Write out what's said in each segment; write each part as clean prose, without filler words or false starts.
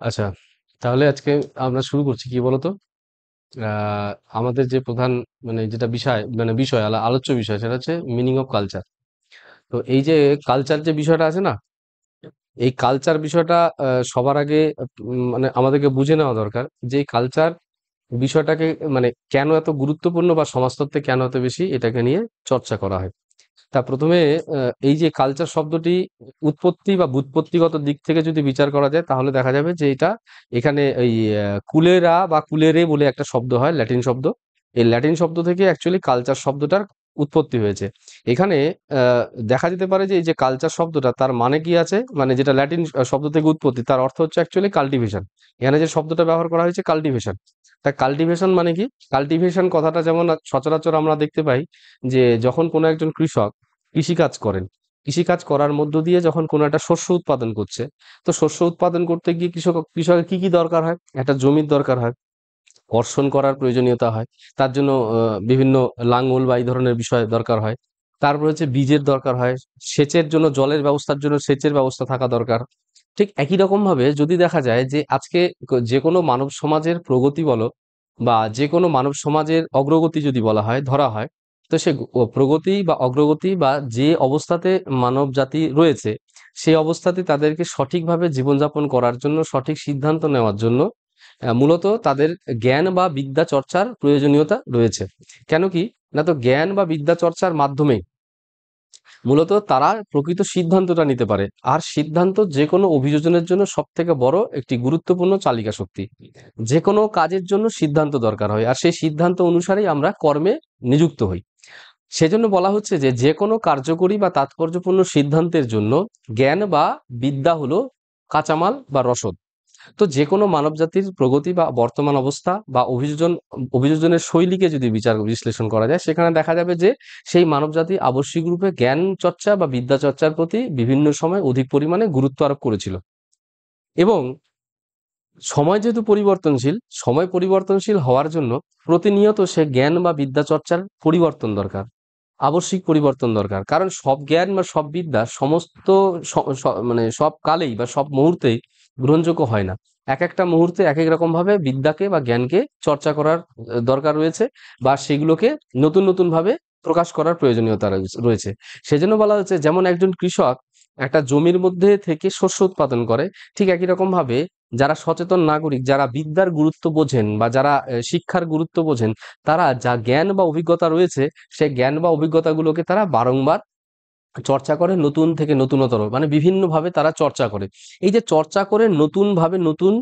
আচ্ছা, তাহলে আজকে আমরা শুরু করছি কি বলতো? আমাদের যে প্রধান যেটা বিষয় আলোচ্য বিষয় সেটা হচ্ছে মিনিং অফ কালচার। তো এই যে কালচার যে বিষয়টা আছে না, এই কালচার বিষয়টা সবার আগে আমাদেরকে বুঝে নেওয়া দরকার যে কালচার বিষয়টাকে কেন এত গুরুত্বপূর্ণ বা সমাজতত্ত্বে কেন এত বেশি এটাকে নিয়ে চর্চা করা হয়। তা প্রথমে এই যে কালচার শব্দটি উৎপত্তি বা ব্যুৎপত্তিগত দিক থেকে যদি বিচার করা যায় তাহলে দেখা যাবে যে এটা এখানে এই কুলেরা বা কুলেরে বলে একটা শব্দ হয়, ল্যাটিন শব্দ। এই ল্যাটিন শব্দ থেকে অ্যাকচুয়ালি কালচার শব্দটার উৎপত্তি হয়েছে। এখানে আহ, দেখা যেতে পারে যে এই যে কালচার শব্দটা তার মানে কি আছে, যেটা ল্যাটিন শব্দ থেকে উৎপত্তি তার অর্থ হচ্ছে অ্যাকচুয়ালি কাল্টিভেশন। এখানে যে শব্দটা ব্যবহার করা হয়েছে কাল্টিভেশন। তা কাল্টিভেশন মানে কি? কাল্টিভেশন কথাটা যেমন সচরাচর আমরা দেখতে পাই যে যখন কোনো একজন কৃষক কৃষিকাজ করেন, কৃষিকাজ করার মধ্য দিয়ে যখন কোনো একটা শস্য উৎপাদন করছে, তো শস্য উৎপাদন করতে গিয়ে কৃষকের কি কি দরকার হয়? একটা জমির দরকার হয়, কর্ষণ করার প্রয়োজনীয়তা হয়, তার জন্য বিভিন্ন লাঙ্গল বা এই ধরনের বিষয় দরকার হয়। তারপর হচ্ছে বীজের দরকার হয়, সেচের জন্য জলের ব্যবস্থার জন্য সেচের ব্যবস্থা থাকা দরকার। ঠিক একই রকম ভাবে যদি দেখা যায় যে আজকে যে কোনো মানব সমাজের প্রগতি বলো বা যে কোনো মানব সমাজের অগ্রগতি যদি বলা হয় ধরা হয়, তো সে প্রগতি বা অগ্রগতি বা যে অবস্থাতে মানব জাতি রয়েছে সেই অবস্থাতে তাদেরকে সঠিকভাবে জীবনযাপন করার জন্য, সঠিক সিদ্ধান্ত নেওয়ার জন্য মূলত তাদের জ্ঞান বা বিদ্যা চর্চার প্রয়োজনীয়তা রয়েছে। কেন কি? না, তো জ্ঞান বা বিদ্যা চর্চার মাধ্যমে মূলত তারা প্রকৃত সিদ্ধান্তটা নিতে পারে। আর সিদ্ধান্ত যে কোনো অভিযোজনের জন্য সব থেকে বড় একটি গুরুত্বপূর্ণ চালিকা শক্তি। যে কোনো কাজের জন্য সিদ্ধান্ত দরকার হয়, আর সেই সিদ্ধান্ত অনুসারেই আমরা কর্মে নিযুক্ত হই। সেজন্য বলা হচ্ছে যে যে কোনো কার্যকরী বা তাৎপর্যপূর্ণ সিদ্ধান্তের জন্য জ্ঞান বা বিদ্যা হলো কাঁচামাল বা রসদ। তো যে কোনো মানবজাতির প্রগতি বা বর্তমান অবস্থা বা অভিযোজনের শৈলীকে যদি বিচার বিশ্লেষণ করা যায়, সেখানে দেখা যাবে যে সেই মানবজাতি আবশ্যিক রূপে জ্ঞান চর্চা বা বিদ্যা চর্চার প্রতি বিভিন্ন সময় অধিক পরিমাণে গুরুত্ব আরোপ করেছিল। এবং সময় যেহেতু পরিবর্তনশীল, সময় পরিবর্তনশীল হওয়ার জন্য প্রতিনিয়ত সে জ্ঞান বা বিদ্যা চর্চার পরিবর্তন দরকার, আবশ্যিক পরিবর্তন দরকার। কারণ সব জ্ঞান বা সব বিদ্যা সমস্ত সব কালেই বা সব মুহূর্তেই গ্রহণযোগ্য হয় না। এক একটা মুহূর্তে এক এক রকম ভাবে বিদ্যাকে বা জ্ঞানকে চর্চা করার দরকার রয়েছে, বা সেগুলোকে নতুন নতুন ভাবে প্রকাশ করার প্রয়োজনীয়তা রয়েছে। সেজন্য বলা হচ্ছে যেমন একজন কৃষক একটা জমির মধ্যে থেকে শস্য উৎপাদন করে, ঠিক একই রকম ভাবে যারা সচেতন নাগরিক, যারা বিদ্যার গুরুত্ব বোঝেন বা যারা শিক্ষার গুরুত্ব বোঝেন, তারা যা জ্ঞান বা অভিজ্ঞতা রয়েছে সেই জ্ঞান বা অভিজ্ঞতাগুলোকে তারা বারংবার চর্চা করে, নতুন থেকে নতুনতর বিভিন্নভাবে তারা চর্চা করে। এই যে চর্চা করে নতুন ভাবে নতুন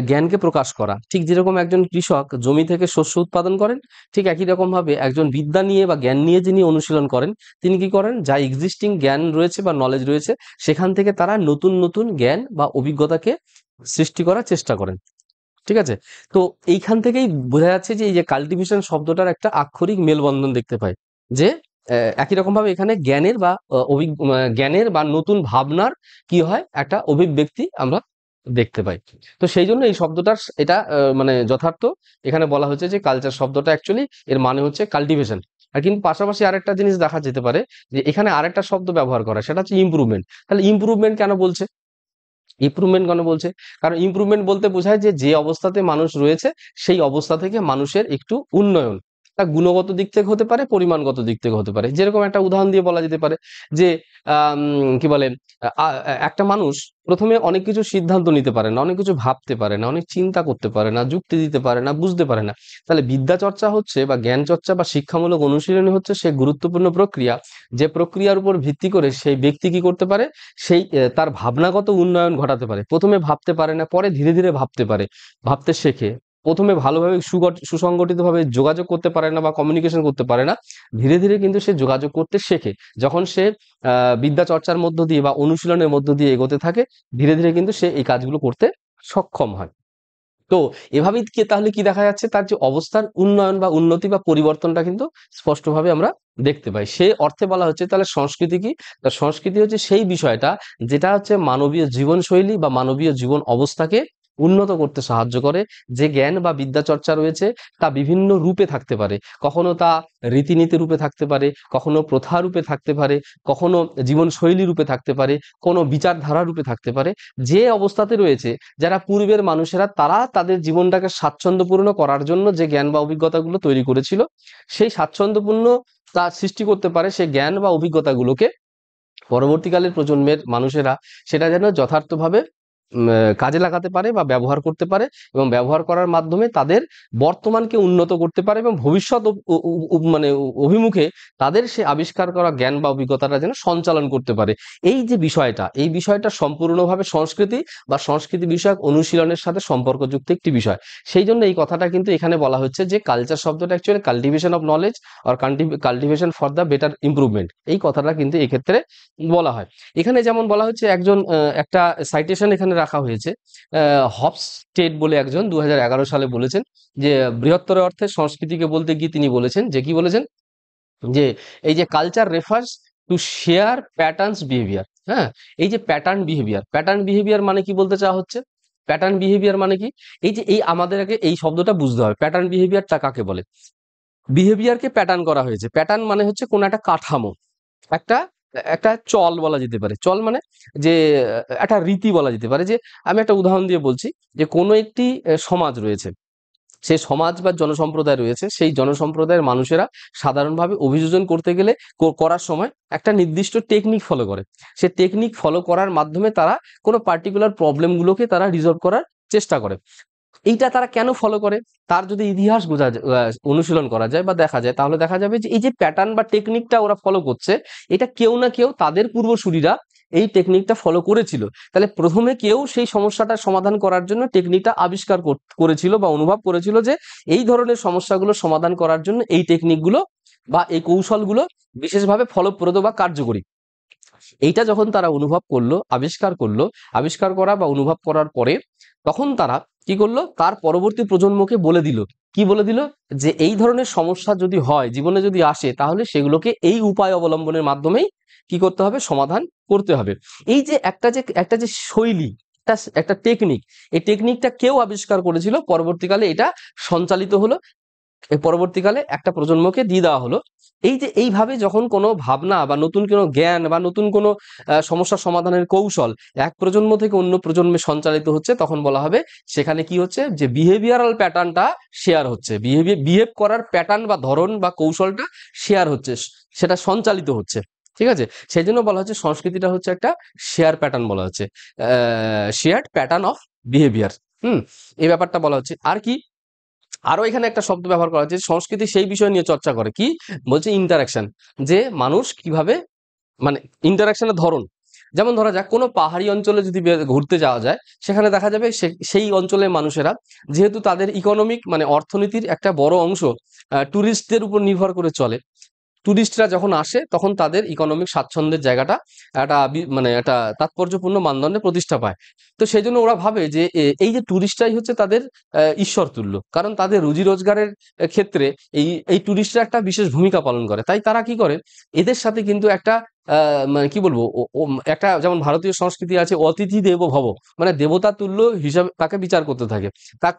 জ্ঞানকে প্রকাশ করা, ঠিক যেরকম একজন কৃষক জমি থেকে শস্য উৎপাদন করেন, ঠিক একই রকম ভাবে একজন বিদ্যা নিয়ে বা জ্ঞান নিয়ে যিনি অনুশীলন করেন, তিনি কি করেন? যা এক্সিস্টিং জ্ঞান রয়েছে বা নলেজ রয়েছে সেখান থেকে তারা নতুন নতুন জ্ঞান বা অভিজ্ঞতাকে সৃষ্টি করার চেষ্টা করেন। ঠিক আছে? তো এইখান থেকেই বোঝা যাচ্ছে যে এই যে কাল্টিভেশন শব্দটার একটা আক্ষরিক মেলবন্ধন দেখতে পাই। যে একই রকম ভাবে এখানে জ্ঞানের বা জ্ঞানের বা নতুন ভাবনার কি হয়? একটা অভিব্যক্তি আমরা দেখতে পাই। তো সেই জন্য এই শব্দটার এটা যথার্থ এখানে বলা হয়েছে যে কালচার শব্দটা অ্যাকচুয়ালি এর মানে হচ্ছে কাল্টিভেশন। আর কিন্তু পাশাপাশি আরেকটা জিনিস দেখা যেতে পারে যে এখানে আরেকটা শব্দ ব্যবহার করা, সেটা হচ্ছে ইমপ্রুভমেন্ট। তাহলে ইমপ্রুভমেন্ট কেন বলছে? ইমপ্রুভমেন্ট কেন বলছে? কারণ ইমপ্রুভমেন্ট বলতে বোঝায় যে যে অবস্থাতে মানুষ রয়েছে সেই অবস্থা থেকে মানুষের একটু উন্নয়ন। তা গুণগত দিক থেকে হতে পারে, পরিমাণগত দিক থেকে হতে পারে। যেরকম একটা উদাহরণ দিয়ে বলা যেতে পারে যে কি বলে, একটা মানুষ প্রথমে অনেক কিছু সিদ্ধান্ত নিতে পারে না, অনেক কিছু ভাবতে পারে না, অনেক চিন্তা করতে পারে না, যুক্তি দিতে পারে না, বুঝতে পারে না। তাহলে বিদ্যা চর্চা হচ্ছে বা জ্ঞান চর্চা বা শিক্ষামূলক অনুশীলনী হচ্ছে সে গুরুত্বপূর্ণ প্রক্রিয়া, যে প্রক্রিয়ার উপর ভিত্তি করে সেই ব্যক্তি কি করতে পারে? সেই তার ভাবনাগত উন্নয়ন ঘটাতে পারে। প্রথমে ভাবতে পারে না, পরে ধীরে ধীরে ভাবতে পারে, ভাবতে শেখে। প্রথমে ভালোভাবে সুসংগঠিতভাবে যোগাযোগ করতে পারে না বা কমিউনিকেশন করতে পারে না, ধীরে ধীরে কিন্তু সে যোগাযোগ করতে শেখে। যখন সে বিদ্যা চর্চার মধ্য দিয়ে বা অনুশীলনের মধ্য দিয়ে এগোতে থাকে, ধীরে ধীরে কিন্তু সে এই কাজগুলো করতে সক্ষম হয়। তো এভাবেই তাহলে কি দেখা যাচ্ছে? তার যে অবস্থার উন্নয়ন বা উন্নতি বা পরিবর্তনটা কিন্তু স্পষ্টভাবে আমরা দেখতে পাই। সে অর্থে বলা হচ্ছে তাহলে সংস্কৃতি কি? তা সংস্কৃতি হচ্ছে সেই বিষয়টা যেটা হচ্ছে মানবীয় জীবনশৈলী বা মানবীয় জীবন অবস্থাকে উন্নত করতে সাহায্য করে। যে জ্ঞান বা বিদ্যা চর্চা রয়েছে তা বিভিন্ন রূপে থাকতে পারে, কখনো তা রীতিনীতি রূপে থাকতে পারে, কখনো প্রথা রূপে থাকতে পারে, কখনো জীবনশৈলী রূপে থাকতে পারে, কোনো বিচারধারা রূপে থাকতে পারে। যে অবস্থাতে রয়েছে, যারা পূর্বের মানুষেরা তারা তাদের জীবনটাকে স্বাচ্ছন্দ্যপূর্ণ করার জন্য যে জ্ঞান বা অভিজ্ঞতাগুলো তৈরি করেছিল, সেই স্বাচ্ছন্দ্যপূর্ণ তা সৃষ্টি করতে পারে সেই জ্ঞান বা অভিজ্ঞতাগুলোকে পরবর্তীকালের প্রজন্মের মানুষেরা সেটা যেন যথার্থভাবে কাজে লাগাতে পারে বা ব্যবহার করতে পারে, এবং ব্যবহার করার মাধ্যমে তাদের বর্তমানকে উন্নত করতে পারে, এবং ভবিষ্যৎ মানে অভিমুখে তাদের সে আবিষ্কার করা জ্ঞান বা অভিজ্ঞতাটা যেন সঞ্চালন করতে পারে। এই বিষয়টা সম্পূর্ণভাবে সংস্কৃতি বা সংস্কৃতি বিষয়ক অনুশীলনের সাথে সম্পর্কযুক্ত একটি বিষয়। সেই জন্য এই কথাটা কিন্তু এখানে বলা হচ্ছে যে কালচার শব্দটা অ্যাকচুয়ালি কাল্টিভেশন অফ নলেজ আর cultivation for the better improvement, এই কথাটা কিন্তু এক্ষেত্রে বলা হয়। এখানে যেমন বলা হচ্ছে একজন একটা সাইটেশন এখানে রাখা হয়েছে, হফস্টেড বলে একজন 2011 সালে বলেছেন যে বৃহত্তর অর্থে সংস্কৃতিকে বলতে গিয়ে তিনি বলেছেন যে কি বলেছেন, যে এই যে culture refers to share patterns behaviour. হ্যাঁ, এই যে প্যাটার্ন বিহেভিয়ার মানে কি বলতে চাওয়া হচ্ছে? প্যাটার্ন বিহেভিয়ার মানে কি? এই যে এই আমাদের আগে এই শব্দটা বুঝতে হবে, প্যাটার্ন বিহেভিয়ারটা কাকে বলে। বিহেভিয়ারকে প্যাটার্ন করা হয়েছে। প্যাটার্ন মানে হচ্ছে কোনো একটা কাঠামো, একটা একটা চল বলা যেতে পারে। চল মানে যে একটা রীতি বলা যেতে পারে। যে আমি একটা উদাহরণ দিয়ে বলছি, যে কোনো একটি সমাজ রয়েছে, সেই সমাজ বা জনসম্প্রদায় রয়েছে, সেই জনসম্প্রদায়ের মানুষেরা সাধারণভাবে অভিযোজন করতে গেলে করার সময় একটা নির্দিষ্ট টেকনিক ফলো করে। সে টেকনিক ফলো করার মাধ্যমে তারা কোনো পার্টিকুলার প্রবলেমগুলোকে তারা রিজলভ করার চেষ্টা করে। এইটা তারা কেন ফলো করে, তার যদি ইতিহাস অনুশীলন করা যায় বা দেখা যায়, তাহলে দেখা যাবে যে এই যে প্যাটার্ন বা টেকনিকটা ওরা ফলো করছে, এটা কেউ না কেউ তাদের পূর্বসূরীরা এই টেকনিকটা ফলো করেছিল। তাহলে প্রথমে কেউ সেই সমস্যাটা সমাধান করার জন্য টেকনিকটা আবিষ্কার করেছিল বা অনুভব করেছিল যে এই ধরনের সমস্যাগুলো সমাধান করার জন্য এই টেকনিকগুলো বা এই কৌশলগুলো বিশেষভাবে ফলপ্রদ বা কার্যকরী। এইটা যখন তারা অনুভব করলো, আবিষ্কার করা বা অনুভব করার পরে তখন তারা কি করলো, তার পরবর্তী প্রজন্মকে বলে দিল। কি বলে দিল? যে এই ধরনের সমস্যা যদি হয়, জীবনে যদি আসে, তাহলে সেগুলোকে এই উপায় অবলম্বনের মাধ্যমেই কি করতে হবে, সমাধান করতে হবে। এই যে একটা যে শৈলী, একটা টেকনিক, এই টেকনিকটা কেউ আবিষ্কার করেছিল, পরবর্তীকালে এটা সঞ্চালিত হলো, পরবর্তীকালে একটা প্রজন্মকে দিয়ে দেওয়া হলো। এই যে এইভাবে যখন কোনো ভাবনা বা নতুন কোনো জ্ঞান বা নতুন কোনো সমস্যা সমাধানের কৌশল এক প্রজন্ম থেকে অন্য প্রজন্মে সঞ্চালিত হচ্ছে, তখন বলা হবে সেখানে কি হচ্ছে, যে বিহেভিয়ারাল প্যাটার্নটা শেয়ার হচ্ছে, বিহেভ করার প্যাটার্ন বা ধরন বা কৌশলটা শেয়ার হচ্ছে, সেটা সঞ্চালিত হচ্ছে। ঠিক আছে, সেই জন্য বলা হচ্ছে সংস্কৃতিটা হচ্ছে একটা শেয়ার প্যাটার্ন, বলা হচ্ছে শেয়ার্ড প্যাটার্ন অফ বিহেভিয়ার। এই ব্যাপারটা বলা হচ্ছে। আর কি, আরো এখানে একটা শব্দ ব্যবহার করা হচ্ছে, সংস্কৃতি সেই বিষয় নিয়ে চর্চা করে, কি বলছে, ইন্টারাকশন। যে মানুষ কিভাবে, মানে ইন্টারাকশনের ধরন। যেমন ধরা যাক কোনো পাহাড়ি অঞ্চলে যদি ঘুরতে যাওয়া যায়, সেখানে দেখা যাবে সেই অঞ্চলের মানুষেরা, যেহেতু তাদের ইকোনমিক মানে অর্থনীতির একটা বড় অংশ টুরিস্টদের উপর নির্ভর করে চলে, টুরিস্টরা যখন আসে তখন তাদের ইকোনমিক স্বাচ্ছন্দ্যের জায়গাটা একটা মানে একটা তাৎপর্যপূর্ণ মানদণ্ডে প্রতিষ্ঠা পায়। তো সেই জন্য ওরা ভাবে যে এই যে টুরিস্টরাই হচ্ছে তাদের ঈশ্বর তুল্য, কারণ তাদের রুজি রোজগারের ক্ষেত্রে এই টুরিস্টরা একটা বিশেষ ভূমিকা পালন করে। তাই তারা কি করে, এদের সাথে কিন্তু একটা মানে কি বলবো, একটা যেমন ভারতীয় সংস্কৃতি আছে অতিথি দেবো ভব, মানে দেবতা তুল্য হিসাবে তাকে বিচার করতে থাকে,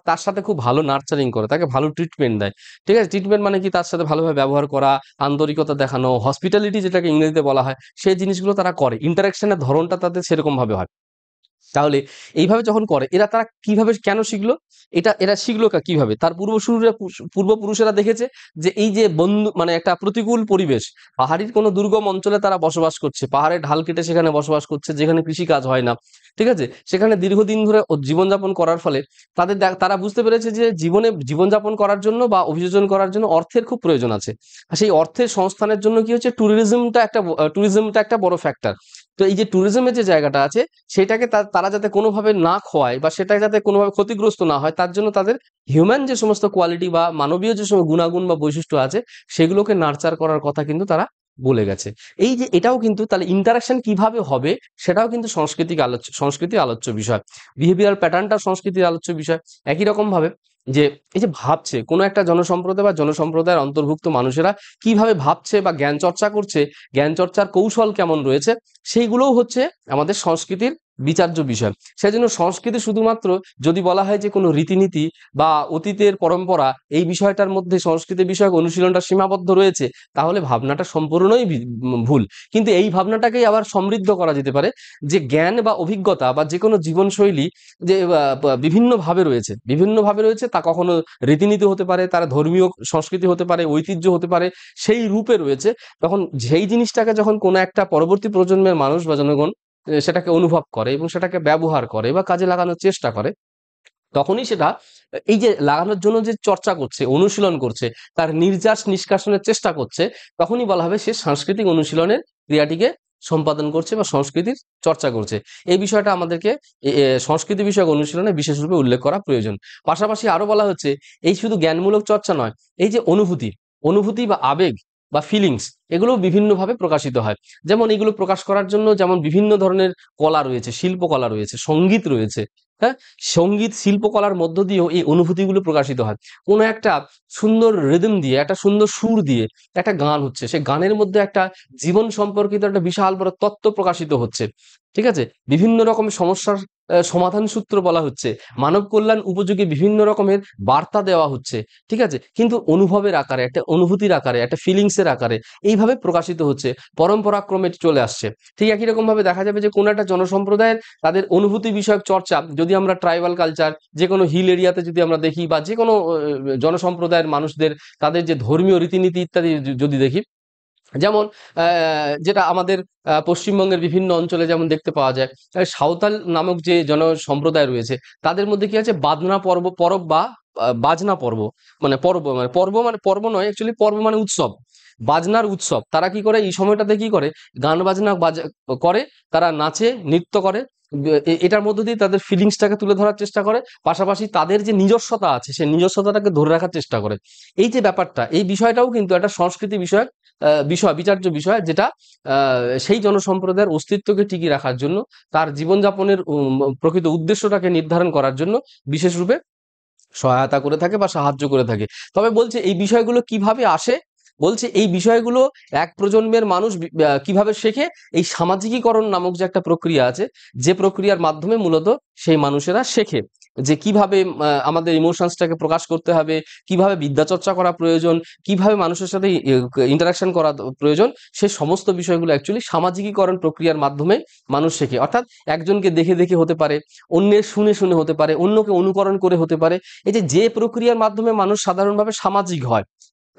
তার সাথে খুব ভালো নার্চারিং করে, তাকে ভালো ট্রিটমেন্ট দেয়। ঠিক আছে, ট্রিটমেন্ট মানে কি, তার সাথে ভালোভাবে ব্যবহার করা, আন্তরিকতা দেখানো, হসপিটালিটি যেটাকে ইংরেজিতে বলা হয়, সেই জিনিসগুলো তারা করে। ইন্টারাকশনের ধরনটা তাদের সেরকম ভাবে হয়। তাহলে এইভাবে যখন করে, তারা কিভাবে কেন শিখলো, এরা শিখলো কিভাবে, তার পূর্বপুরুষেরা দেখেছে যে এই যে বন্ধু মানে একটা প্রতিকূল পরিবেশ, পাহাড়ির কোনো দুর্গম অঞ্চলে তারা বসবাস করছে, পাহাড়ের ঢাল কেটে সেখানে বসবাস করছে, যেখানে কৃষি কাজ হয় না। ঠিক আছে, সেখানে দীর্ঘদিন ধরে জীবনযাপন করার ফলে তারা বুঝতে পেরেছে যে জীবনযাপন করার জন্য বা অভিযোজন করার জন্য অর্থের খুব প্রয়োজন আছে। আর সেই অর্থের সংস্থানের জন্য কি হচ্ছে, ট্যুরিজমটা একটা বড় ফ্যাক্টর। তো এই যে ট্যুরিজমের যে জায়গাটা আছে, সেটাকে তারা যাতে কোনোভাবে না খোয়ায় বা সেটা যাতে কোনোভাবে ক্ষতিগ্রস্ত না হয়, তার জন্য তাদের হিউম্যান যে সমস্ত কোয়ালিটি বা মানবীয় যে সমস্ত গুণাগুণ বা বৈশিষ্ট্য আছে, সেগুলোকে নার্চার করার কথা কিন্তু তারা বলে গেছে। এই যে এটাও কিন্তু তাহলে ইন্টারাকশন কিভাবে হবে, সেটাও কিন্তু সংস্কৃতির আলোচ্য বিষয়। বিহেভিয়ারাল প্যাটার্নটা সংস্কৃতির আলোচ্য বিষয়। একই রকম ভাবে যে এই যে ভাবছে কোনো একটা জনসম্প্রদায় বা জনসম্প্রদায়ের অন্তর্ভুক্ত মানুষেরা কিভাবে ভাবছে বা জ্ঞান চর্চা করছে, জ্ঞান চর্চার কৌশল কেমন রয়েছে, সেইগুলোও হচ্ছে আমাদের সংস্কৃতির বিচার্য বিষয়। সেজন্য সংস্কৃতি শুধুমাত্র যদি বলা হয় যে কোনো রীতিনীতি বা অতীতের পরম্পরা এই বিষয়টার মধ্যে সংস্কৃতি বিষয়ক অনুশীলনটা সীমাবদ্ধ রয়েছে, তাহলে ভাবনাটা সম্পূর্ণই ভুল। কিন্তু এই ভাবনাটাকেই আবার সমৃদ্ধ করা যেতে পারে যে জ্ঞান বা অভিজ্ঞতা বা যে কোনো জীবনশৈলী যে বিভিন্নভাবে রয়েছে, তা কখনো রীতিনীতি হতে পারে, তারা ধর্মীয় সংস্কৃতি হতে পারে, ঐতিহ্য হতে পারে, সেই রূপে রয়েছে। তখন যেই জিনিসটাকে যখন কোনো একটা পরবর্তী প্রজন্মের মানুষ বা জনগণ সেটাকে অনুভব করে এবং সেটাকে ব্যবহার করে বা কাজে লাগানোর চেষ্টা করে, তখনই সেটা এই যে লাগানোর জন্য যে চর্চা করছে, অনুশীলন করছে, তার নির্যাস নিষ্কাশনের চেষ্টা করছে, তখনই বলা হবে সে সাংস্কৃতিক অনুশীলনের ক্রিয়াটিকে সম্পাদন করছে বা সংস্কৃতির চর্চা করছে। এই বিষয়টা আমাদেরকে সংস্কৃতি বিষয়ক অনুশীলনে বিশেষ রূপে উল্লেখ করা প্রয়োজন। পাশাপাশি আরো বলা হচ্ছে এই শুধু জ্ঞানমূলক চর্চা নয়, এই যে অনুভূতি, অনুভূতি বা আবেগ বা ফিলিংস, এগুলো বিভিন্নভাবে প্রকাশিত হয়। যেমন এগুলো প্রকাশ করার জন্য যেমন বিভিন্ন ধরনের কলা রয়েছে, শিল্পকলা রয়েছে, সঙ্গীত রয়েছে। হ্যাঁ, সঙ্গীত শিল্পকলার মধ্য দিয়েও এই অনুভূতিগুলো প্রকাশিত হয়। কোনো একটা সুন্দর রিদম দিয়ে, একটা সুন্দর সুর দিয়ে একটা গান হচ্ছে, সেই গানের মধ্যে একটা জীবন সম্পর্কিত একটা বিশাল বড় তত্ত্ব প্রকাশিত হচ্ছে। ঠিক আছে, বিভিন্ন রকমের সমস্যার সমাধান সূত্র বলা হচ্ছে, মানব কল্যাণ উপযোগী বিভিন্ন রকমের বার্তা দেওয়া হচ্ছে। ঠিক আছে, কিন্তু অনুভবের আকারে, একটা অনুভূতির আকারে, একটা ফিলিংসের আকারে এইভাবে প্রকাশিত হচ্ছে, পরম্পরাক্রমে চলে আসছে। ঠিক একই রকম ভাবে দেখা যাবে যে কোনো একটা জনসম্প্রদায়ের তাদের অনুভূতি বিষয়ক চর্চা, যদি আমরা ট্রাইবাল কালচার, যে কোনো হিল এরিয়াতে যদি আমরা দেখি, বা যে কোনো জনসম্প্রদায়ের মানুষদের তাদের যে ধর্মীয় রীতিনীতি ইত্যাদি যদি দেখি, যেমন যেটা আমাদের পশ্চিমবঙ্গের বিভিন্ন অঞ্চলে যেমন দেখতে পাওয়া যায়, সাঁওতাল নামক যে জনসম্প্রদায় রয়েছে, তাদের মধ্যে কি আছে বাদনা পর্ব, পরব বা বাজনা পর্ব, মানে পর্ব নয়, অ্যাকচুয়ালি পর্ব মানে উৎসব, বাজনার উৎসব। তারা কি করে এই সময়টাতে, কি করে গান বাজনা করে, তারা নাচে, নৃত্য করে, এটার মধ্য দিয়ে তাদের ফিলিংসটাকে তুলে ধরার চেষ্টা করে, পাশাপাশি তাদের যে নিজস্বতা আছে সেই নিজস্বতাটাকে ধরে রাখার চেষ্টা করে। এই যে ব্যাপারটা, এই বিষয়টাও কিন্তু একটা সংস্কৃতি বিষয়ক বিচার্য বিষয়, যেটা সেই জনসম্প্রদায়ের অস্তিত্বকে টিকিয়ে রাখার জন্য, তার জীবনযাপনের প্রকৃত উদ্দেশ্যটাকে নির্ধারণ করার জন্য বিশেষ রূপে সহায়তা করে থাকে বা সাহায্য করে থাকে। তবে বলছে এই বিষয়গুলো কিভাবে আসে, বলছে এই বিষয়গুলো এক প্রজন্মের মানুষ কিভাবে শেখে, এই সামাজিকীকরণ নামক যে একটা প্রক্রিয়া আছে, যে প্রক্রিয়ার মাধ্যমে মূলত সেই মানুষেরা শেখে যে কিভাবে আমাদের ইমোশনসটাকে প্রকাশ করতে হবে, কিভাবে বিদ্যা চর্চা করা প্রয়োজন, কিভাবে মানুষের সাথে ইন্টারাকশন করা প্রয়োজন, সেই সমস্ত বিষয়গুলো অ্যাকচুয়ালি সামাজিকীকরণ প্রক্রিয়ার মাধ্যমে মানুষ শেখে। অর্থাৎ একজনকে দেখে দেখে হতে পারে, অন্যের শুনে শুনে হতে পারে, অন্যকে অনুকরণ করে হতে পারে। এই যে যে প্রক্রিয়ার মাধ্যমে মানুষ সাধারণভাবে সামাজিক হয়,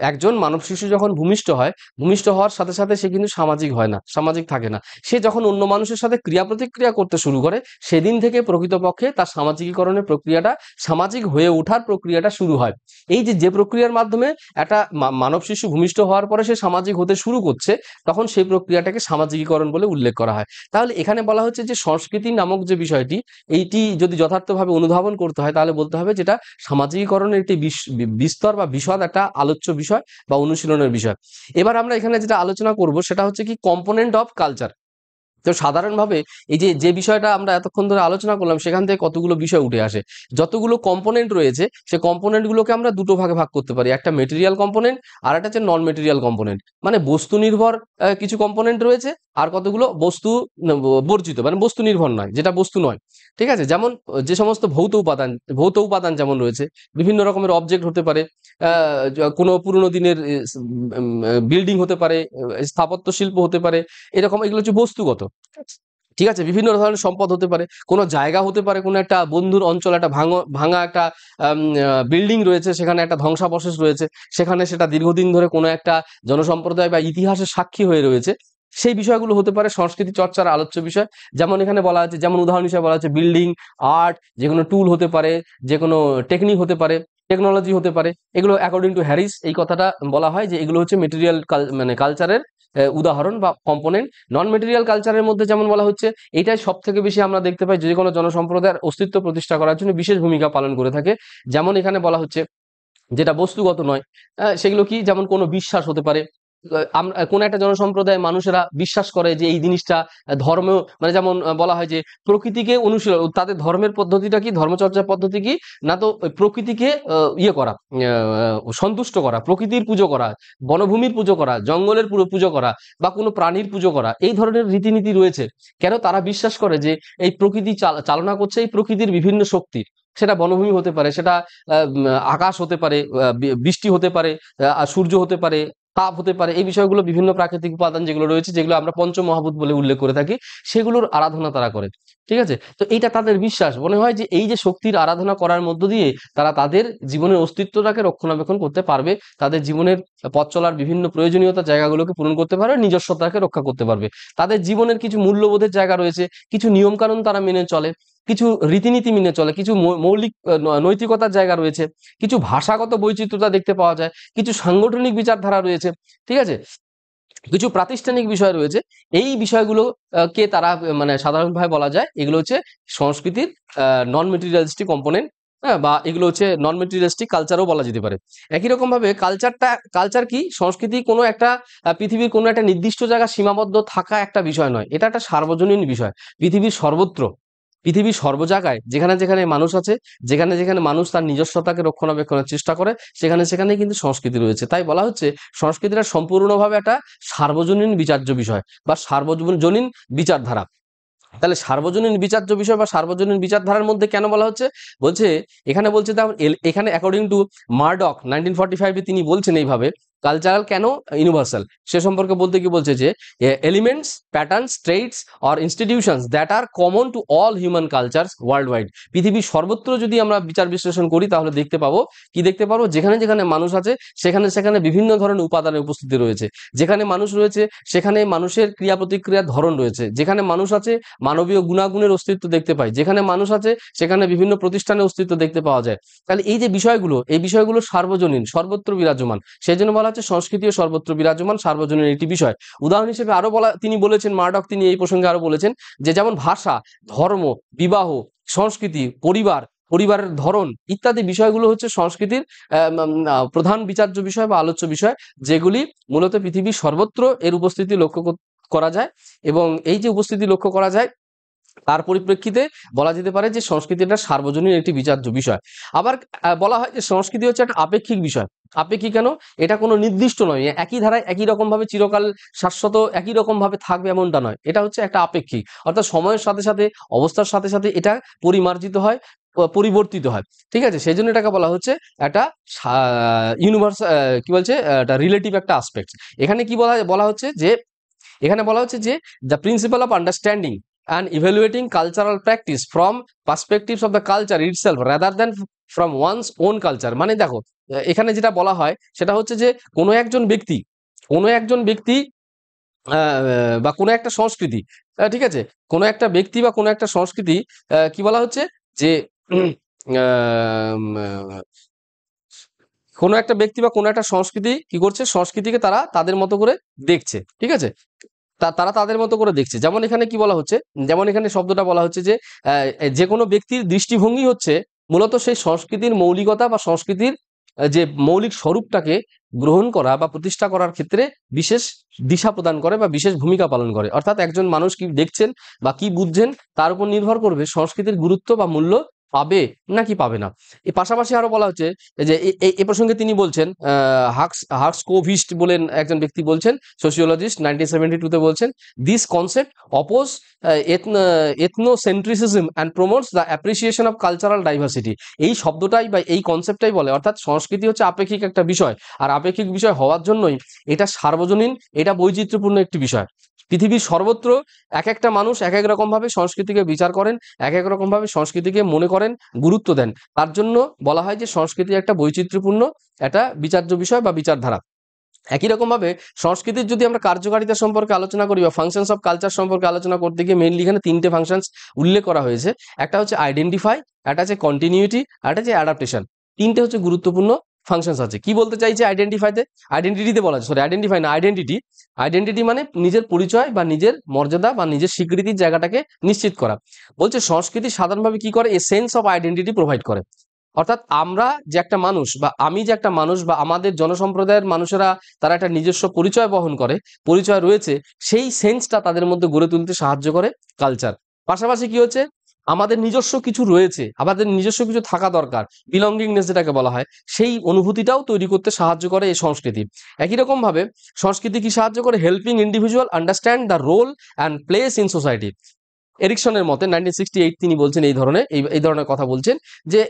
একজন মানব শিশু যখন ভূমিষ্ঠ হয়, ভূমিষ্ঠ হওয়ার সাথে সাথে সে কিন্তু সামাজিক হয় না, সামাজিক থাকে না। সে যখন অন্য মানুষের সাথে ক্রিয়া প্রতিক্রিয়া করতে শুরু করে, সেদিন থেকে প্রকৃতপক্ষে তার সামাজিকীকরণের প্রক্রিয়াটা, সামাজিক হয়ে ওঠার প্রক্রিয়াটা শুরু হয়। এই যে যে প্রক্রিয়ার মাধ্যমে একটা মানব শিশু ভূমিষ্ঠ হওয়ার পরে সে সামাজিক হতে শুরু করছে, তখন সেই প্রক্রিয়াটাকে সামাজিকীকরণ বলে উল্লেখ করা হয়। তাহলে এখানে বলা হচ্ছে যে সংস্কৃতি নামক যে বিষয়টি, এইটি যদি যথার্থভাবে অনুধাবন করতে হয়, তাহলে বলতে হবে যেটা সামাজিকীকরণের একটি বিস্তর বা বিশদ একটা আলোচ্য বিষয় বা অনুশীলনের বিষয়। এবার আমরা এখানে যেটা আলোচনা করব সেটা হচ্ছে কি কম্পোনেন্ট অফ কালচার। তো সাধারণভাবে এই যে যে বিষয়টা আমরা এতক্ষণ ধরে আলোচনা করলাম, সেখান থেকে কতগুলো বিষয় উঠে আসে। যতগুলো কম্পোনেন্ট রয়েছে, সেই কম্পোনেন্ট গুলোকে আমরা দুটো ভাগে ভাগ করতে পারি, একটা মেটেরিয়াল কম্পোনেন্ট আর একটা হচ্ছে নন মেটেরিয়াল কম্পোনেন্ট। মানে বস্তু নির্ভর কিছু কম্পোনেন্ট রয়েছে, আর কতগুলো বস্তু বর্জিত, মানে বস্তু নির্ভর নয়, যেটা বস্তু নয়। ঠিক আছে, যেমন যে সমস্ত ভৌত উপাদান যেমন রয়েছে, বিভিন্ন রকমের অবজেক্ট হতে পারে, কোনো পুরোনো দিনের বিল্ডিং হতে পারে, স্থাপত্য শিল্প হতে পারে, এরকম, এগুলো হচ্ছে বস্তুগত। ঠিক আছে, বিভিন্ন ধরনের সম্পদ হতে পারে, কোনো জায়গা হতে পারে, কোনো একটা বন্ধুর অঞ্চল, একটা ভাঙা একটা বিল্ডিং রয়েছে, সেখানে একটা ধ্বংসাবশেষ রয়েছে, সেখানে সেটা দীর্ঘদিন ধরে কোনো একটা জনসম্প্রদায় বা ইতিহাসের সাক্ষী হয়ে রয়েছে। সেই বিষয়গুলো হতে পারে সংস্কৃতি চর্চার আলোচ্য বিষয়। যেমন এখানে বলা আছে, যেমন উদাহরণ হিসেবে বলা হচ্ছে বিল্ডিং, আর্ট, যে কোনো টুল হতে পারে, যে কোনো টেকনিক হতে পারে, টেকনোলজি হতে পারে। এগুলো অ্যাকর্ডিং টু হ্যারিস এই কথাটা বলা হয় যে এগুলো হচ্ছে মেটেরিয়াল মানে কালচারের উদাহরণ বা কম্পোনেন্ট। নন মেটেরিয়াল কালচারের মধ্যে যেমন বলা হচ্ছে, এটাই সব থেকে বেশি আমরা দেখতে পাই যে কোনো জনসম্প্রদায়ের অস্তিত্ব প্রতিষ্ঠা করার জন্য বিশেষ ভূমিকা পালন করে থাকে। যেমন এখানে বলা হচ্ছে যেটা বস্তুগত নয়, সেগুলো কি, যেমন কোনো বিশ্বাস হতে পারে, কোন একটা জনসম্প্রদায়ের মানুষেরা বিশ্বাস করে যে এই জিনিসটা ধর্ম, মানে যেমন বলা হয় যে প্রকৃতিকে অনুশীলন, তাদের ধর্মের পদ্ধতিটা কি, ধর্মচর্চার পদ্ধতি কি, না তো ওই প্রকৃতিকে ইয়ে করা, সন্তুষ্ট করা, প্রকৃতির পুজো করা, বনভূমির পুজো করা, জঙ্গলের পুজো করা, বা কোনো প্রাণীর পুজো করা, এই ধরনের রীতিনীতি রয়েছে। কেন? তারা বিশ্বাস করে যে এই প্রকৃতি চালনা করছে এই প্রকৃতির বিভিন্ন শক্তি। সেটা বনভূমি হতে পারে, সেটা আকাশ হতে পারে, বৃষ্টি হতে পারে, সূর্য হতে পারে, তাপ হতে পারে, এই বিষয়গুলো বিভিন্ন প্রাকৃতিক উপাদান যেগুলো রয়েছে, যেগুলো আমরা পঞ্চমহাভূত বলে উল্লেখ করে থাকি, সেগুলোর আরাধনা তারা করে। ঠিক আছে? তো এইটা তাদের বিশ্বাস। মনে হয় যে এই যে শক্তির আরাধনা করার মধ্য দিয়ে তারা তাদের জীবনের অস্তিত্বটাকে রক্ষণাবেক্ষণ করতে পারবে, তাদের জীবনের পথ চলার বিভিন্ন প্রয়োজনীয়তা জায়গাগুলোকে পূরণ করতে পারবে, নিজস্বতাকে রক্ষা করতে পারবে। তাদের জীবনের কিছু মূল্যবোধের জায়গা রয়েছে, কিছু নিয়ম কানুন তারা মেনে চলে, কিছু রীতিনীতি মেনে চলে, কিছু মৌলিক নৈতিকতার জায়গা রয়েছে, কিছু ভাষাগত বৈচিত্র্যতা দেখতে পাওয়া যায়, কিছু সাংগঠনিক বিচারধারা রয়েছে। ঠিক আছে? কিছু প্রাতিষ্ঠানিক বিষয় রয়েছে। এই বিষয়গুলো কে তারা মানে সাধারণভাবে বলা যায় এগুলো হচ্ছে সংস্কৃতির নন মেটেরিয়ালিস্টিক কম্পোনেন্ট। হ্যাঁ, বা এগুলো হচ্ছে নন মেটেরিয়ালিস্টিক কালচারও বলা যেতে পারে। একই রকম ভাবে কালচার কি, সংস্কৃতি কোনো একটা পৃথিবীর কোনো একটা নির্দিষ্ট জায়গা সীমাবদ্ধ থাকা একটা বিষয় নয়, এটা একটা সার্বজনীন বিষয়। পৃথিবীর সর্বত্র, পৃথিবীর সর্ব জায়গায় যেখানে যেখানে মানুষ আছে, যেখানে যেখানে মানুষ তার নিজস্বতাকে রক্ষণাবেক্ষণের চেষ্টা করে, সেখানে সেখানে কিন্তু সংস্কৃতি রয়েছে। তাই বলা হচ্ছে সংস্কৃতিটা সম্পূর্ণভাবে একটা সার্বজনীন বিচার্য বিষয় বা সার্বজনীন বিচারধারা। তাহলে সার্বজনীন বিচার্য বিষয় বা সার্বজনীন বিচারধারার মধ্যে কেন বলা হচ্ছে? বলছে, এখানে বলছে, এখানে অ্যাকর্ডিং টু মারডক 1945-এ তিনি বলছেন এইভাবে, কালচারাল কেন ইউনিভার্সাল, সে সম্পর্কে বলতে কি বলছে যে elements, patterns, traits or institutions that are common to all human cultures worldwide. পৃথিবীর সর্বত্র যদি আমরা বিচার বিশ্লেষণ করি তাহলে দেখতে পাবো, কি দেখতে পারবো, যেখানে যেখানে মানুষ আছে সেখানে সেখানে বিভিন্ন ধরনের উপাদানের উপস্থিতি রয়েছে। যেখানে মানুষ রয়েছে সেখানে মানুষের ক্রিয়া প্রতিক্রিয়ার ধরন রয়েছে। যেখানে মানুষ আছে মানবীয় গুণাগুণের অস্তিত্ব দেখতে পাই। যেখানে মানুষ আছে সেখানে বিভিন্ন প্রতিষ্ঠানের অস্তিত্ব দেখতে পাওয়া যায়। তাহলে এই যে বিষয়গুলো, এই বিষয়গুলো সার্বজনীন, সর্বত্র বিরাজমান। সেই জন্য বলা হচ্ছে সংস্কৃতিও সর্বত্র বিরাজমান, সার্বজনীন একটি বিষয়। উদাহরণ হিসেবে আরো তিনি বলেছেন, মারডক তিনি এই প্রসঙ্গে আরো বলেছেন যে যেমন ভাষা, ধর্ম, বিবাহ, সংস্কৃতি, পরিবারের ধরন ইত্যাদি বিষয়গুলো হচ্ছে সংস্কৃতির প্রধান বিচার্য বিষয় বা আলোচ্য বিষয়, যেগুলি মূলত পৃথিবীর সর্বত্র এর উপস্থিতি লক্ষ্য করা যায়। এবং এই যে উপস্থিতি লক্ষ্য করা যায় তার পরিপ্রেক্ষিতে বলা যেতে পারে যে সংস্কৃতি একটা সার্বজনীন একটি বিচার্য বিষয়। আবার বলা হয় যে সংস্কৃতি হচ্ছে একটা আপেক্ষিক বিষয়। আপেক্ষিক কেন? এটা কোনো নির্দিষ্ট নয়, একই ধারায় একই রকম ভাবে চিরকাল শাশ্বত একই রকম ভাবে থাকবে এমনটা নয়। এটা হচ্ছে একটা আপেক্ষিক, অর্থাৎ সময়ের সাথে সাথে, অবস্থার সাথে সাথে এটা পরিমার্জিত হয়, পরিবর্তিত হয়। ঠিক আছে? সেই জন্য এটাকে বলা হচ্ছে একটা ইউনিভার্স, কি বলছে, একটা রিলেটিভ একটা আসপেক্ট। এখানে কি বলা হচ্ছে যে, এখানে বলা হচ্ছে যে the principle of understanding and evaluating cultural practice from perspectives of the culture itself rather than from one's own culture. মানে দেখো, এখানে যেটা বলা হয় সেটা হচ্ছে যে কোনো একজন ব্যক্তি বা কোনো একটা সংস্কৃতি, ঠিক আছে, কোনো একটা ব্যক্তি বা কোনো একটা সংস্কৃতি, কি বলা হচ্ছে যে উম, আহ, কোনো একটা ব্যক্তি বা কোনো একটা সংস্কৃতি কি করছে, সংস্কৃতিকে তারা তাদের মতো করে দেখছে। ঠিক আছে? তারা তাদের মতো করে দেখছে। যেমন এখানে কি বলা হচ্ছে, যেমন এখানে শব্দটা বলা হচ্ছে যে যে কোনো ব্যক্তির দৃষ্টিভঙ্গি হচ্ছে মূলত সেই সংস্কৃতির মৌলিকতা বা সংস্কৃতির যে মৌলিক স্বরূপটাকে গ্রহণ করা বা প্রতিষ্ঠা করার ক্ষেত্রে বিশেষ দিশা প্রদান করে বা বিশেষ ভূমিকা পালন করে। অর্থাৎ একজন মানুষ কি দেখছেন বা কি বুঝছেন তার উপর নির্ভর করবে সংস্কৃতির গুরুত্ব বা মূল্য পাবে নাকি পাবে না। এর পাশাপাশি আরো বলা হচ্ছে যে এ প্রসঙ্গে তিনি বলছেন, হাক্সকোভিস্ট বলেন একজন ব্যক্তি বলছেন, সোশিওলজিস্ট, 1972-তে বলছেন, this concept oppose ethnocentrism and promotes the appreciation of cultural diversity. এই শব্দটাই বা এই কনসেপ্টটাই বলে, অর্থাৎ সংস্কৃতি হচ্ছে আপেক্ষিক একটা বিষয়, আর আপেক্ষিক বিষয় হওয়ার জন্যই এটা সার্বজনীন, এটা বৈচিত্র্যপূর্ণ একটি বিষয়। পৃথিবীর সর্বত্র এক একটা মানুষ এক এক রকম ভাবে সংস্কৃতিকে বিচার করেন, এক এক রকম ভাবে সংস্কৃতিকে মনে করেন, গুরুত্ব দেন। তার জন্য বলা হয় যে সংস্কৃতি একটা বৈচিত্র্যপূর্ণ একটা বিচার্য বিষয় বা বিচারধারা। একই রকম ভাবে সংস্কৃতির যদি আমরা কার্যকারিতা সম্পর্কে আলোচনা করি বা ফাংশনস অফ কালচার সম্পর্কে আলোচনা করতে গিয়ে মেইনলি এখানে তিনটে ফাংশনস উল্লেখ করা হয়েছে। একটা হচ্ছে আইডেন্টিফাই, একটা হচ্ছে কন্টিনিউটি, একটা হচ্ছে অ্যাডাপ্টেশন। তিনটে হচ্ছে গুরুত্বপূর্ণ ফাংশনস আছে। কি বলতে চাইছে আইডেন্টিটিতে বলা আছে, সরি আইডেন্টিফাই না, আইডেন্টিটি। আইডেন্টিটি মানে নিজের পরিচয় বা নিজের মর্যাদা বা নিজের স্বীকৃতির জায়গাটাকে নিশ্চিত করা। বলছে সংস্কৃতি সাধারণভাবে কি করে, a sense of identity provide করে। অর্থাৎ আমরা যে একটা মানুষ বা আমি যে একটা মানুষ বা আমাদের জনসম্প্রদায়ের মানুষেরা তারা একটা নিজস্ব পরিচয় বহন করে, পরিচয় রয়েছে, সেই সেন্সটা তাদের মধ্যে গড়ে তুলতে সাহায্য করে কালচার। পাশাপাশি কি হচ্ছে, আমাদের নিজস্ব কিছু রয়েছে, আমাদের নিজস্ব কিছু থাকা দরকার, বিলঙ্গিংনেস যেটাকে বলা হয়, সেই অনুভূতিটাও তৈরি করতে সাহায্য করে এই সংস্কৃতি। একই রকম ভাবে সংস্কৃতি কি সাহায্য করে, helping individual understand the role and place in society. এরিকসনের মতে 1968 তিনি বলছেন এই ধরনের এই ধরনের কথা বলছেন যে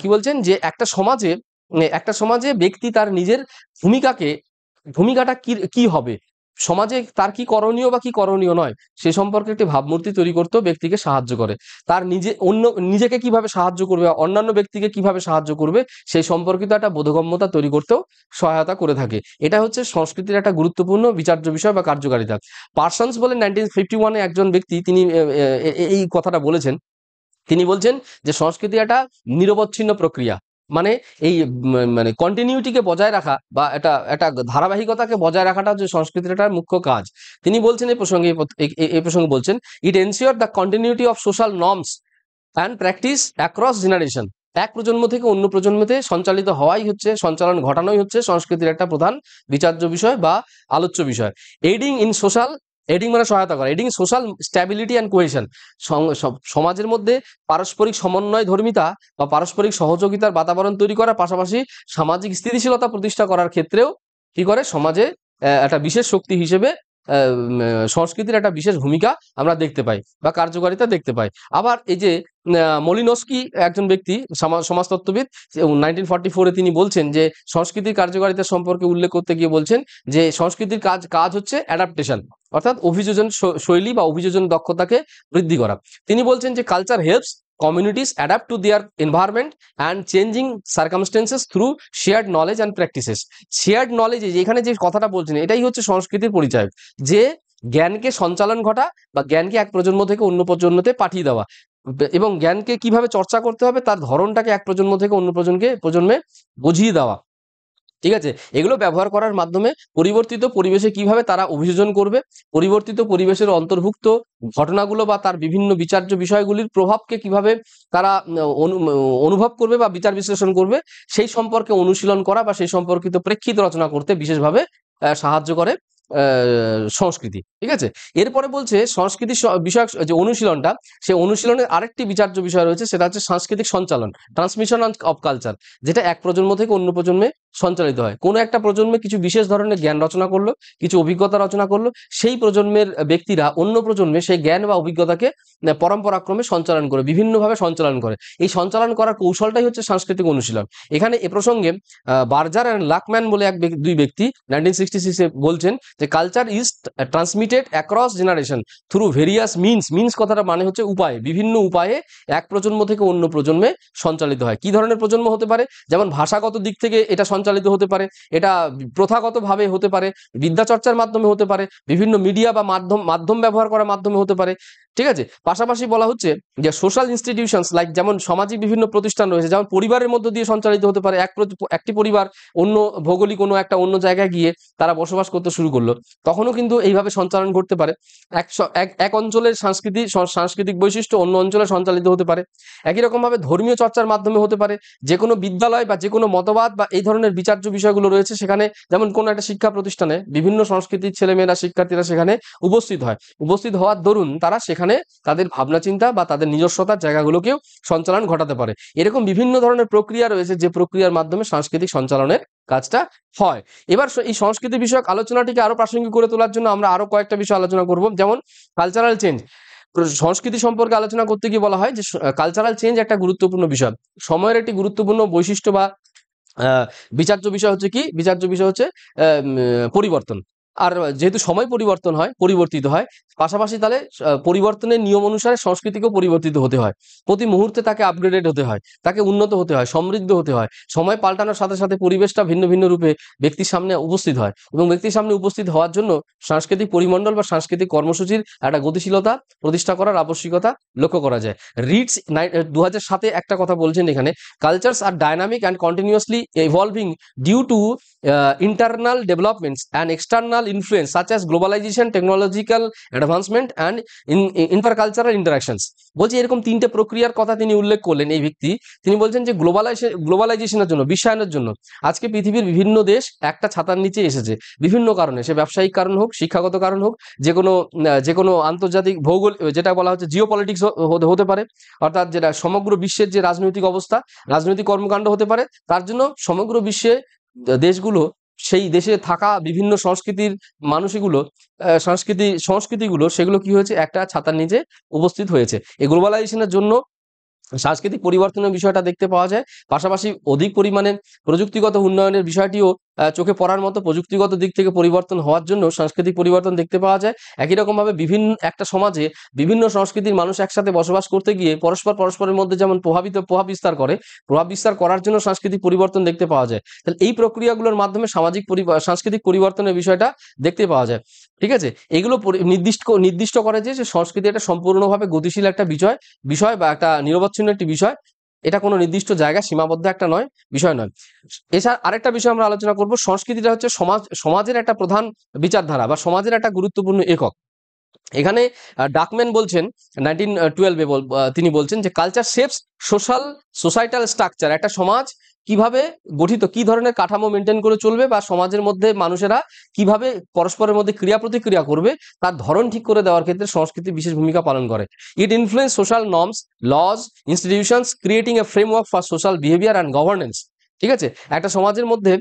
কি বলছেন যে একটা সমাজে ব্যক্তি তার নিজের ভূমিকাকে ভূমিকাটা কি কি হবে, সমাজে তার কি করণীয় বা কি করণীয় নয় সে সম্পর্কে একটি ভাবমূর্তি তৈরি করতেও ব্যক্তিকে সাহায্য করে। তার নিজেকে কিভাবে সাহায্য করবে, অন্যান্য ব্যক্তিকে কিভাবে সাহায্য করবে, সেই সম্পর্কিত একটা বোধগম্যতা তৈরি করতেও সহায়তা করে থাকে। এটা হচ্ছে সংস্কৃতির একটা গুরুত্বপূর্ণ বিচার্য বিষয় বা কার্যকারিতা। পার্সন্স বলে 1951-এ একজন ব্যক্তি তিনি এই কথাটা বলেছেন। তিনি বলছেন যে সংস্কৃতি একটা নিরবচ্ছিন্ন প্রক্রিয়া, মানে এই মানে কন্টিনিউটিকে বজায় রাখা বা একটা ধারাবাহিকতাকে বজায় রাখাটা হচ্ছে সংস্কৃতির একটা মুখ্য কাজ। তিনি বলছেন এই প্রসঙ্গে বলছেন, it ensure the continuity of social norms and practice across generation. এক প্রজন্ম থেকে অন্য প্রজন্মতে সঞ্চালিত হওয়াই হচ্ছে, সঞ্চালন ঘটানোই হচ্ছে সংস্কৃতির একটা প্রধান বিচার্য বিষয় বা আলোচ্য বিষয়। এইডিং ইন সোশ্যাল, এইডিং মানে সহায়তা করা, এইডিং সোশ্যাল স্ট্যাবিলিটি অ্যান্ড কোহেশন, সমাজের মধ্যে পারস্পরিক সমন্বয় ধর্মিতা বা পারস্পরিক সহযোগিতার বাতাবরণ তৈরি করার পাশাপাশি সামাজিক স্থিতিশীলতা প্রতিষ্ঠা করার ক্ষেত্রেও কি করে, সমাজে একটা বিশেষ শক্তি হিসেবে সংস্কৃতির একটা বিশেষ ভূমিকা আমরা দেখতে পাই বা কার্যকারিতা দেখতে পাই। আবার এই যে মলিনস্কি একজন ব্যক্তি, সমাজতত্ত্ববিদ, 1944-এ তিনি বলছেন যে সংস্কৃতির কার্যকারিতা সম্পর্কে উল্লেখ করতে গিয়ে বলছেন যে সংস্কৃতির কাজ হচ্ছে অ্যাডাপ্টেশন, অর্থাৎ অভিযোজন শৈলী বা অভিযোজন দক্ষতাকে বৃদ্ধি করা। তিনি বলছেন যে culture helps communities adapt to their environment and changing circumstances through shared knowledge and practices. Shared knowledge, এখানে যে কথাটা বলছেন এটাই হচ্ছে সংস্কৃতির পরিচয়, যে জ্ঞানকে সঞ্চালন ঘটা বা জ্ঞানকে এক প্রজন্ম থেকে অন্য প্রজন্মতে পাঠিয়ে দেওয়া, এবং জ্ঞানকে কিভাবে চর্চা করতে হবে তার ধরনটাকে এক প্রজন্ম থেকে অন্য প্রজন্মে বুঝিয়ে দেওয়া। ঠিক আছে, এগুলো ব্যবহার করার মাধ্যমে পরিবর্তিত পরিবেশে কিভাবে তারা অভিযোজন করবে, পরিবর্তিত পরিবেশের অন্তর্ভুক্ত ঘটনাগুলো বা তার বিভিন্ন বিচার্য বিষয়গুলির প্রভাবকে কিভাবে তারা অনুভব করবে বা বিচার বিশ্লেষণ করবে, সেই সম্পর্কে অনুশীলন করা বা সেই সম্পর্কিত প্রেক্ষিত রচনা করতে বিশেষভাবে সাহায্য করে সংস্কৃতি। ঠিক আছে, এরপরে বলছে সংস্কৃতি বিষয়ক যে অনুশীলনটা, সেই অনুশীলনের আরেকটি বিচার্য বিষয় রয়েছে, সেটা হচ্ছে সাংস্কৃতিক সঞ্চালন, ট্রান্সমিশন অফ কালচার, যেটা এক প্রজন্ম থেকে অন্য প্রজন্মে সঞ্চালিত হয়। কোনো একটা প্রজন্মে কিছু বিশেষ ধরনের জ্ঞান রচনা করলো, কিছু অভিজ্ঞতা রচনা করলো, সেই প্রজন্মের ব্যক্তিরা অন্য প্রজন্মে সেই জ্ঞান বা অভিজ্ঞতাকে পরম্পরাক্রমে সঞ্চালন করে, বিভিন্নভাবে সঞ্চালন করে। এই সঞ্চালন করার কৌশলটাই হচ্ছে সাংস্কৃতিক অনুশীলন। এখানে এ প্রসঙ্গে বার্জার অ্যান্ড লাকম্যান বলে দুই ব্যক্তি 1966-এ বলছেন যে culture is transmitted across generation through various means কথাটা মানে হচ্ছে উপায়, বিভিন্ন উপায়ে এক প্রজন্ম থেকে অন্য প্রজন্মে সঞ্চালিত হয়। কি ধরনের প্রজন্ম হতে পারে, যেমন ভাষাগত দিক থেকে এটা সঞ্চালিত হতে পারে, এটা প্রথাগতভাবে হতে পারে, বিদ্যাচর্চার মাধ্যমে হতে পারে, বিভিন্ন মিডিয়া বা মাধ্যম ব্যবহার করার মাধ্যমে হতে পারে। ঠিক আছে, পাশাপাশি বলা হচ্ছে যে সোশ্যাল ইনস্টিটিউশনস লাইক, যেমন সামাজিক বিভিন্ন প্রতিষ্ঠান রয়েছে, যেমন পরিবারের মধ্য দিয়ে সঞ্চালিত হতে পারে। একটি পরিবার অন্য ভৌগোলিক অন্য জায়গায় গিয়ে তারা বসবাস করতে শুরু করলো, তখনও কিন্তু এইভাবে সঞ্চালন ঘটতে পারে। এক অঞ্চলের সাংস্কৃতিক বৈশিষ্ট্য অন্য অঞ্চলে সঞ্চালিত হতে পারে। একই রকম ভাবে ধর্মীয় চর্চার মাধ্যমে হতে পারে, যে কোনো বিদ্যালয় বা যে কোনো মতবাদ বা এই ধরনের বিচার্য বিষয়গুলো রয়েছে সেখানে, যেমন কোনো একটা শিক্ষা প্রতিষ্ঠানে বিভিন্ন সংস্কৃতির ছেলেমেয়েরা, শিক্ষার্থীরা সেখানে উপস্থিত হওয়ার দরুন তারা সেখানে তাদের ভাবনা চিন্তা বা তাদের নিজস্বতার জায়গাগুলোকেও সঞ্চালন ঘটাতে পারে। এরকম বিভিন্ন ধরনের প্রক্রিয়া রয়েছে, যে প্রক্রিয়ার মাধ্যমে সাংস্কৃতিক সঞ্চালনের কাজটা হয়। এবার এই সংস্কৃতি বিষয়ক আলোচনাটিকে আরো প্রাসঙ্গিক করে তোলার জন্য আমরা আরো কয়েকটা বিষয় আলোচনা করব, যেমন কালচারাল চেঞ্জ। সংস্কৃতি সম্পর্কে আলোচনা করতে গিয়ে বলা হয় যে কালচারাল চেঞ্জ একটা গুরুত্বপূর্ণ বিষয়, সময়ের একটি গুরুত্বপূর্ণ বৈশিষ্ট্য বা বিচার্য বিষয় হচ্ছে কি, বিচার্য বিষয় হচ্ছে পরিবর্তন। আর যেহেতু সময় পরিবর্তিত হয়, পাশাপাশি তাহলে পরিবর্তনের নিয়ম অনুসারে সংস্কৃতিকেও পরিবর্তিত হতে হয়। প্রতি মুহূর্তে তাকে আপগ্রেডেড হতে হয়, তাকে উন্নত হতে হয়, সমৃদ্ধ হতে হয়। সময় পাল্টানোর সাথে সাথে পরিবেশটা ভিন্ন ভিন্ন রূপে ব্যক্তির সামনে উপস্থিত হয়, এবং ব্যক্তির সামনে উপস্থিত হওয়ার জন্য সাংস্কৃতিক পরিমণ্ডল বা সাংস্কৃতিক কর্মসূচির একটা গতিশীলতা প্রতিষ্ঠা করার আবশ্যিকতা লক্ষ্য করা যায়। রিডস 2007-এ একটা কথা বলছেন এখানে, cultures are dynamic and continuously evolving due to internal developments and external external influence such as globalization, technological advancement and intercultural interactions। বলছি এরকম তিনটে প্রক্রিয়ার কথা তিনি উল্লেখ করলেন এই ব্যক্তি। তিনি বলছেন যে গ্লোবালাইজেশনের জন্য, বিশ্বায়নের জন্য আজকে পৃথিবীর বিভিন্ন দেশ একটা ছাতার নিচে এসেছে বিভিন্ন কারণে, সে ব্যবসায়িক কারণ হোক, শিক্ষাগত কারণ হোক, যে কোনো আন্তর্জাতিক ভৌগোলিক যেটা বলা হচ্ছে জিও পলিটিক্স হতে পারে, অর্থাৎ যেটা সমগ্র বিশ্বের যে রাজনৈতিক অবস্থা, রাজনৈতিক কর্মকাণ্ড হতে পারে, তার জন্য সমগ্র বিশ্বে দেশগুলো, সেই দেশে থাকা বিভিন্ন সংস্কৃতির মানুষগুলো, সংস্কৃতিগুলো, সেগুলো কি হয়েছে, একটা ছাতার নিচে উপস্থিত হয়েছে। এই গ্লোবালাইজেশনের জন্য সাংস্কৃতিক পরিবর্তনের বিষয়টা দেখতে পাওয়া যায়। পাশাপাশি অধিক পরিমাণে প্রযুক্তিগত উন্নয়নের বিষয়টিও চোখে পড়ার মতো, প্রযুক্তিগত দিক থেকে পরিবর্তন হওয়ার জন্য সাংস্কৃতিক পরিবর্তন দেখতে পাওয়া যায়। একই রকমভাবে বিভিন্ন একটা সমাজে বিভিন্ন সংস্কৃতির মানুষ একসাথে বসবাস করতে গিয়ে পরস্পরের মধ্যে যেমন প্রভাব বিস্তার করার জন্য সাংস্কৃতিক পরিবর্তন দেখতে পাওয়া যায়। তাহলে এই প্রক্রিয়াগুলোর মাধ্যমে সাংস্কৃতিক পরিবর্তনের বিষয়টা দেখতে পাওয়া যায়। ঠিক আছে, এগুলো নির্দিষ্ট করে যে সংস্কৃতি একটা সম্পূর্ণভাবে গতিশীল একটা বিষয় বা একটা নিরবচ্ছিন্ন একটি বিষয়। এটা কোনো নির্দিষ্ট জায়গা সীমাবদ্ধ একটা বিষয় নয়। এছাড়া আরেকটা বিষয় আমরা আলোচনা করব, সংস্কৃতিটা হচ্ছে সমাজের একটা প্রধান বিচারধারা বা সমাজের একটা গুরুত্বপূর্ণ একক। এখানে ডাকম্যান বলছেন 1912-এ তিনি বলছেন যে কালচার শেপস সোসাইটাল স্ট্রাকচার। একটা সমাজ কিভাবে গঠিত, কি ধরনের কাঠামো মেনটেন করে চলবে, বা সমাজের মধ্যে মানুষেরা কিভাবে পরস্পরের মধ্যে ক্রিয়া প্রতিক্রিয়া করবে, তার ধরন ঠিক করে দেওয়ার ক্ষেত্রে সংস্কৃতি বিশেষ ভূমিকা পালন করে। It influence social norms, laws, institutions, creating a framework for social behaviour and governance. ঠিক আছে, একটা সমাজের মধ্যে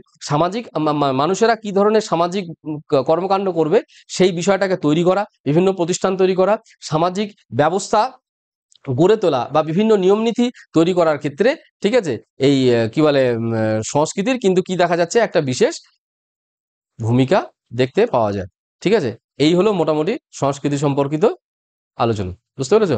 মানুষেরা কি ধরনের সামাজিক কর্মকাণ্ড করবে সেই বিষয়টাকে তৈরি করা, বিভিন্ন প্রতিষ্ঠান তৈরি করা, সামাজিক ব্যবস্থা গড়ে তোলা বা বিভিন্ন নিয়ম নীতি তৈরি করার ক্ষেত্রে, ঠিক আছে, এই কি বলে সংস্কৃতির কিন্তু কি দেখা যাচ্ছে, একটা বিশেষ ভূমিকা দেখতে পাওয়া যায়। ঠিক আছে, এই হলো মোটামুটি সংস্কৃতি সম্পর্কিত আলোচনা। বুঝতে পেরেছো?